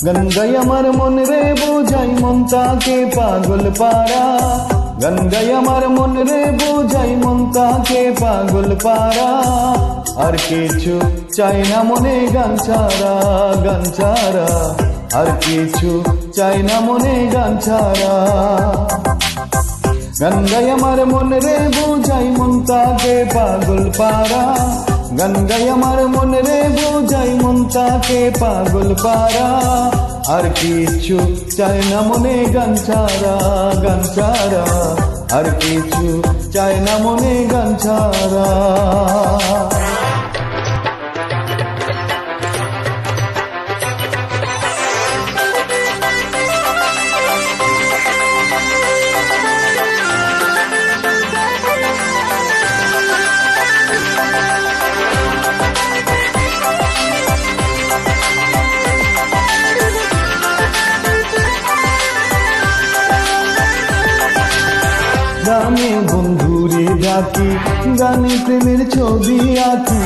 গান গাই আমার মন রে বোঝাই মন তাকে পাগল পারা, গান গাই আমার মন রে বোঝাই মন তাকে পাগল পারা। আর কিছু চাই না মনে গান ছাড়া, গান ছাড়া আর কিছু চাই না মনে গান ছাড়া। গান গাই আমার মন রে বোঝাই মন তাকে পাগল পারা, গান গাই আমার মন রে বোঝাই মন তাকে পাগল পারা। আর কিছু চাই না মনে গান ছাড়া, গান ছাড়া আর কিছু চাই না মনে গান ছাড়া। গানে বন্ধুরে ডাকি, গানে প্রেমের ছবি আঁকি,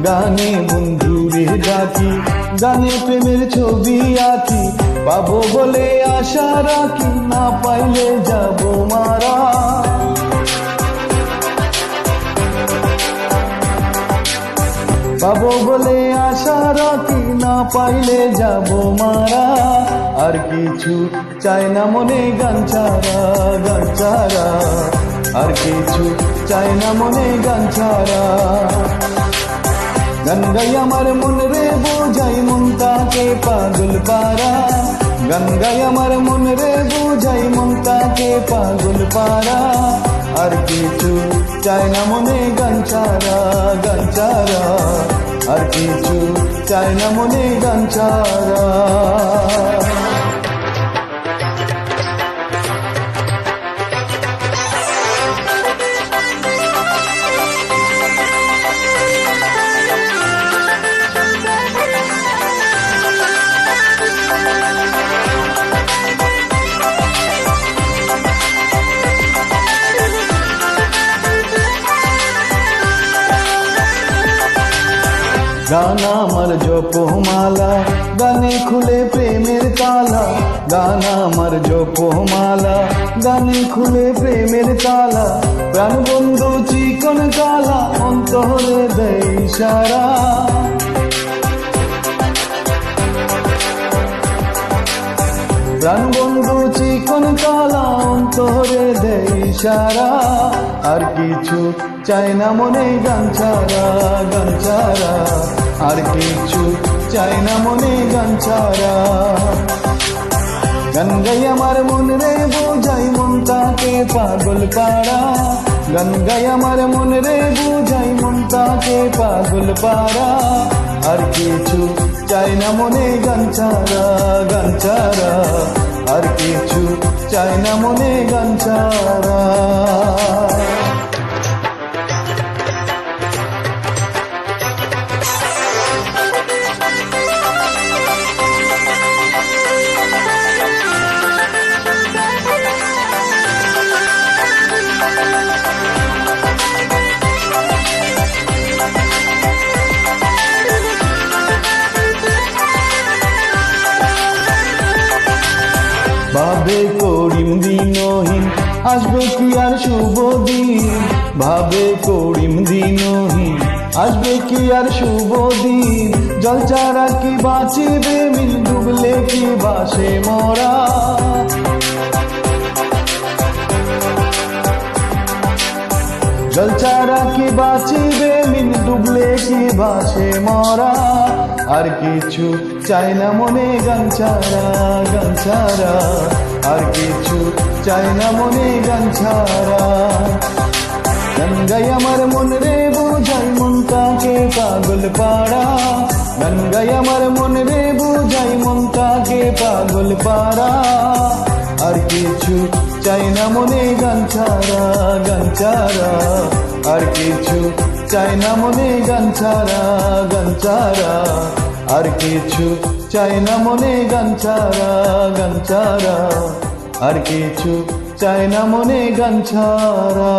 গানে বন্ধুরে ডাকি, গানে প্রেমের ছবি আঁকি। পাবো বলে আশা রাখি, না পাইলে যাব মারা। পাবো বলে আশা রাখি, না পাইলে যাব মারা। আর কিছু চাই না মনে গান ছাড়া, গান ছাড়া আর কিছু চাই না মনে গান ছাড়া। গান গাই আমার মন রে বোঝাই মন তাকে পাগল পারা, গান গাই আমার মন রে বোঝাই মন তাকে পাগল পারা। আর কিছু চাই না মনে গান ছাড়া, গান ছাড়া আর কিছু চাই না মনে গান ছাড়া। গান আমার জপমালা, গানে খুলে প্রেমের তালা, গান আমার জপমালা, গানে খুলে প্রেমের তালা। প্রাণ বন্ধু চিকন কালা, অন্তরে দেয় ইশারা। প্রাণ বন্ধু চিকন কালা, অন্তরে দেয় ইশারা। আর কিছু চাই না মনে গান ছাড়া, গান ছাড়া আর কিছু চাই না মনে গান ছাড়া। গান গাই আমার মন রে বোঝাই মন তাকে পাগল পারা, গান গাই আমার মন রে বোঝাই মন তাকে পাগল পারা। আর কিছু চাই না মনে গান ছাড়া, গান ছাড়া আর কিছু চাই না মনে গান ছাড়া। ভাবে করিম দিনহীন, আসবে কি আর শুভ দিন। ভাবে করিম দিনহীন, আসবে কি আর শুভ দিন। জল ছাড়া কি বাঁচিবে মিল, ডুবলে কি বাসে মরা। জল ছাড়া কি বাঁচিবে মিল, ডুবলে কি বাসে মরা। আর কিছু চাই না মনে গান ছাড়া, গান ছাড়া আর কিছু চাই না মনে গান ছাড়া। গান গাই আমার মন রে বোঝাই মন তাকে পাগল পারা, গান গাই আমার মন রে বোঝাই মন তাকে পাগল পারা। আর কিছু চাই না মনে গান ছাড়া, গান ছাড়া আর কিছু চাই না মনে গান ছাড়া, গান ছাড়া আর কিছু চাই না মনে গান ছাড়া, গান ছাড়া আর কিছু চাই না মনে গান ছাড়া।